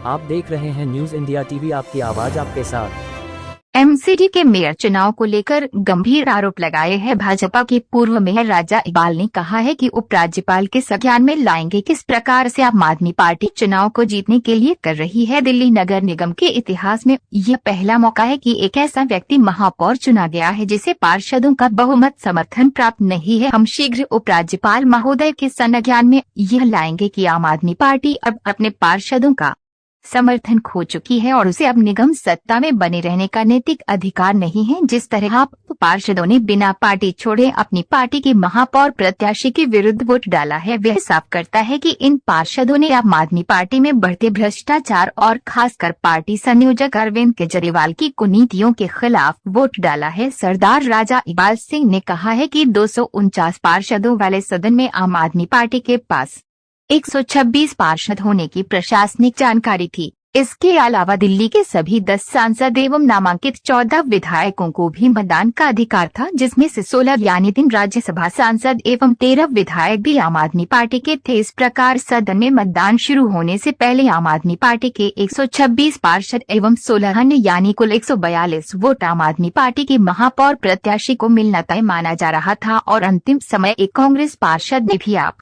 आप देख रहे हैं न्यूज इंडिया टीवी, आपकी आवाज आपके साथ। एमसीडी के मेयर चुनाव को लेकर गंभीर आरोप लगाए हैं। भाजपा के पूर्व मेयर राजा इकबाल ने कहा है कि उपराज्यपाल के संज्ञान में लाएंगे किस प्रकार से आम आदमी पार्टी चुनाव को जीतने के लिए कर रही है। दिल्ली नगर निगम के इतिहास में यह पहला मौका है कि एक ऐसा व्यक्ति महापौर चुना गया है जिसे पार्षदों का बहुमत समर्थन प्राप्त नहीं है। हम शीघ्र उपराज्यपाल महोदय के संज्ञान में यह लाएंगे कि आम आदमी पार्टी अब अपने पार्षदों का समर्थन खो चुकी है और उसे अब निगम सत्ता में बने रहने का नैतिक अधिकार नहीं है। जिस तरह आप पार्षदों ने बिना पार्टी छोड़े अपनी पार्टी के महापौर प्रत्याशी के विरुद्ध वोट डाला है, वह साफ करता है कि इन पार्षदों ने आम आदमी पार्टी में बढ़ते भ्रष्टाचार और खासकर पार्टी संयोजक अरविंद केजरीवाल की कुनीतियों के खिलाफ वोट डाला है। सरदार राजा इकबाल सिंह ने कहा है कि 249 पार्षदों वाले सदन में आम आदमी पार्टी के पास 126 पार्षद होने की प्रशासनिक जानकारी थी। इसके अलावा दिल्ली के सभी 10 सांसद एवं नामांकित 14 विधायकों को भी मतदान का अधिकार था, जिसमें से 16 यानी 3 राज्यसभा सांसद एवं 13 विधायक भी आम आदमी पार्टी के थे। इस प्रकार सदन में मतदान शुरू होने से पहले आम आदमी पार्टी के 126 पार्षद एवं 16 अन्य यानी कुल 142 वोट आम आदमी पार्टी के महापौर प्रत्याशी को मिलना तय माना जा रहा था और अंतिम समय एक कांग्रेस पार्षद ने भी आप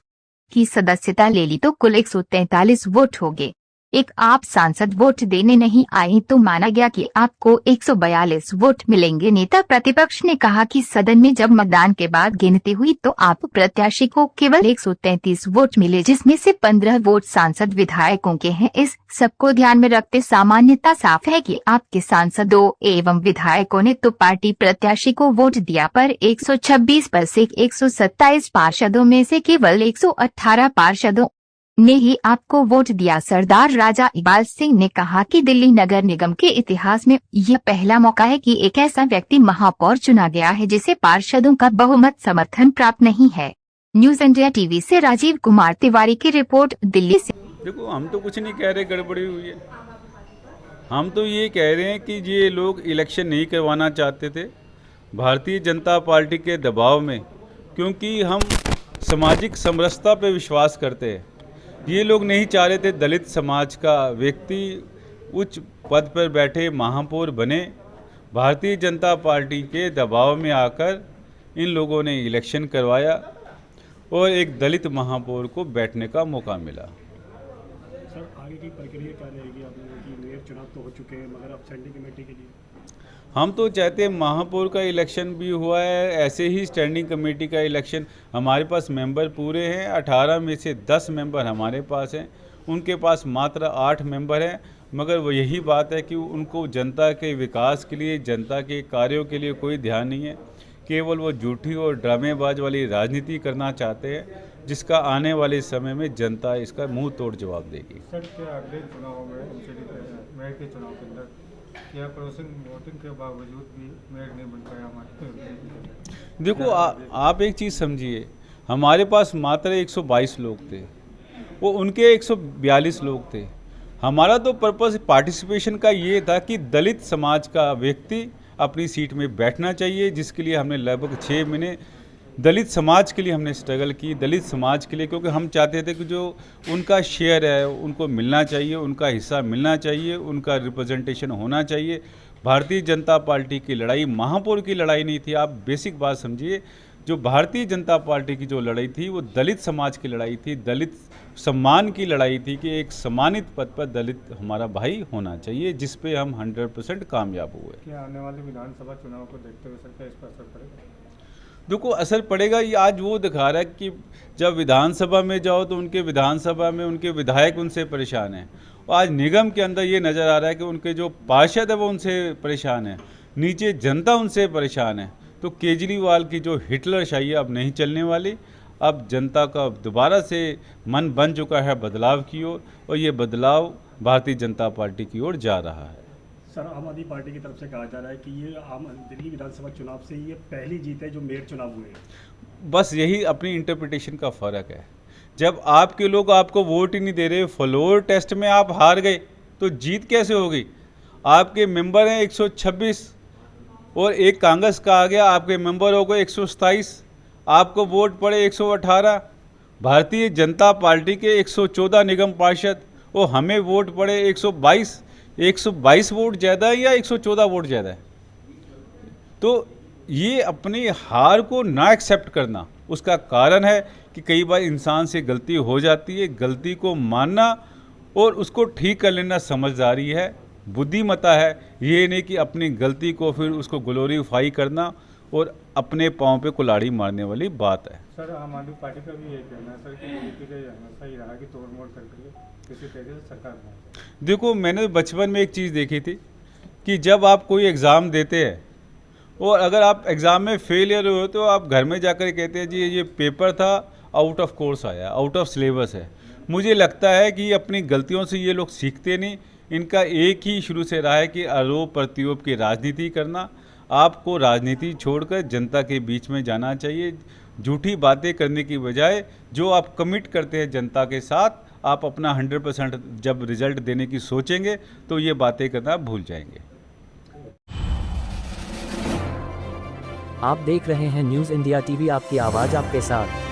की सदस्यता ले ली तो कुल 143 वोट हो गए। एक आप सांसद वोट देने नहीं आई तो माना गया कि आपको 142 वोट मिलेंगे। नेता प्रतिपक्ष ने कहा कि सदन में जब मतदान के बाद गिनती हुई तो आप प्रत्याशी को केवल 133 वोट मिले, जिसमें से 15 वोट सांसद विधायकों के हैं। इस सबको ध्यान में रखते सामान्यता साफ है कि आपके सांसदों एवं विधायकों ने तो पार्टी प्रत्याशी को वोट दिया, पर 126 पर से 127 पार्षदों में से केवल 118 पार्षदों ने ही आपको वोट दिया। सरदार राजा इकबाल सिंह ने कहा कि दिल्ली नगर निगम के इतिहास में यह पहला मौका है कि एक ऐसा व्यक्ति महापौर चुना गया है जिसे पार्षदों का बहुमत समर्थन प्राप्त नहीं है। न्यूज इंडिया टीवी से राजीव कुमार तिवारी की रिपोर्ट, दिल्ली से। देखो, हम तो कुछ नहीं कह रहे गड़बड़ी हुई है। हम तो ये कह रहे हैं कि ये लोग इलेक्शन नहीं करवाना चाहते थे भारतीय जनता पार्टी के दबाव में, क्योंकि हम सामाजिक समरसता पे विश्वास करते हैं। ये लोग नहीं चाह रहे थे दलित समाज का व्यक्ति उच्च पद पर बैठे महापौर बने। भारतीय जनता पार्टी के दबाव में आकर इन लोगों ने इलेक्शन करवाया और एक दलित महापौर को बैठने का मौका मिला। सर, आगे की प्रक्रिया क्या रहेगी? आप लोगों की मेयर चुनाव तो हो चुके हैं, मगर अब स्टैंडिंग कमेटी के लिए हम तो चाहते हैं महापौर का इलेक्शन भी हुआ है, ऐसे ही स्टैंडिंग कमेटी का इलेक्शन। हमारे पास मेंबर पूरे हैं, 18 में से 10 मेंबर हमारे पास हैं, उनके पास मात्र 8 मेंबर हैं। मगर वो यही बात है कि उनको जनता के विकास के लिए, जनता के कार्यों के लिए कोई ध्यान नहीं है। केवल वो झूठी और ड्रामेबाज वाली राजनीति करना चाहते हैं, जिसका आने वाले समय में जनता इसका मुंह तोड़ जवाब देगी। सर, क्या अगले चुनाव में मेयर के चुनाव के अंदर क्या क्रॉसिंग वोटिंग के बावजूद भी मेयर नहीं बन पाया हमारे? देखो, आप एक चीज़ समझिए, हमारे पास मात्र 122 लोग थे, वो उनके 142 लोग थे। हमारा तो पर्पस पार्टिसिपेशन का ये था कि दलित समाज का व्यक्ति अपनी सीट में बैठना चाहिए, जिसके लिए हमने लगभग 6 महीने दलित समाज के लिए हमने स्ट्रगल की, दलित समाज के लिए, क्योंकि हम चाहते थे कि जो उनका शेयर है उनको मिलना चाहिए, उनका हिस्सा मिलना चाहिए, उनका रिप्रेजेंटेशन होना चाहिए। भारतीय जनता पार्टी की लड़ाई महापौर की लड़ाई नहीं थी। आप बेसिक बात समझिए, जो भारतीय जनता पार्टी की जो लड़ाई थी वो दलित समाज की लड़ाई थी, दलित सम्मान की लड़ाई थी कि एक सम्मानित पद पर दलित हमारा भाई होना चाहिए, जिस पे हम 100% कामयाब हुए। क्या आने वाले विधानसभा चुनाव को देखते हुए सर क्या इस पर असर पड़ेगा? देखो, असर पड़ेगा। ये आज वो दिखा रहा है कि जब विधानसभा में जाओ तो उनके विधानसभा में उनके विधायक उनसे परेशान हैं, और आज निगम के अंदर ये नज़र आ रहा है कि उनके जो पार्षद है वो उनसे परेशान है, नीचे जनता उनसे परेशान है। तो केजरीवाल की जो हिटलरशाही अब नहीं चलने वाली। अब जनता का दोबारा से मन बन चुका है बदलाव की ओर, और ये बदलाव भारतीय जनता पार्टी की ओर जा रहा है। सर, आम आदमी पार्टी की तरफ से कहा जा रहा है कि ये दिल्ली विधानसभा चुनाव से ये पहली जीत है जो मेयर चुनाव हुए हैं। बस यही अपनी इंटरप्रिटेशन का फ़र्क है। जब आपके लोग आपको वोट ही नहीं दे रहे, फ्लोर टेस्ट में आप हार गए, तो जीत कैसे होगी? आपके मेंबर हैं 126 और एक कांग्रेस का आ गया, आपके मेंबर हो गए 127, आपको वोट पड़े 118। भारतीय जनता पार्टी के 114 निगम पार्षद वो हमें वोट पड़े 122 वोट ज़्यादा है या 114 वोट ज़्यादा है। तो ये अपनी हार को ना एक्सेप्ट करना, उसका कारण है कि कई बार इंसान से गलती हो जाती है। गलती को मानना और उसको ठीक कर लेना समझदारी है, बुद्धिमता है। ये नहीं कि अपनी गलती को फिर उसको ग्लोरीफाई करना और अपने पाँव पे कुल्हाड़ी मारने वाली बात है। सर आम आदमी पार्टी का भी ये कहना है सर कि बीजेपी का हमेशा ही रहा कि तोड़ मोड़ करके किसी तरीके से सरकार बनाए। देखो, मैंने बचपन में एक चीज़ देखी थी कि जब आप कोई एग्ज़ाम देते हैं और अगर आप एग्ज़ाम में फेलियर हो तो आप घर में जाकर कहते हैं जी ये पेपर था, आउट ऑफ कोर्स आया, आउट ऑफ सिलेबस है। मुझे लगता है कि अपनी गलतियों से ये लोग सीखते नहीं। इनका एक ही शुरू से रहा है कि आरोप प्रत्यारोप की राजनीति करना। आपको राजनीति छोड़कर जनता के बीच में जाना चाहिए। झूठी बातें करने की बजाय जो आप कमिट करते हैं जनता के साथ, आप अपना 100% जब रिजल्ट देने की सोचेंगे तो ये बातें करना भूल जाएंगे। आप देख रहे हैं न्यूज़ इंडिया टीवी, आपकी आवाज़ आपके साथ।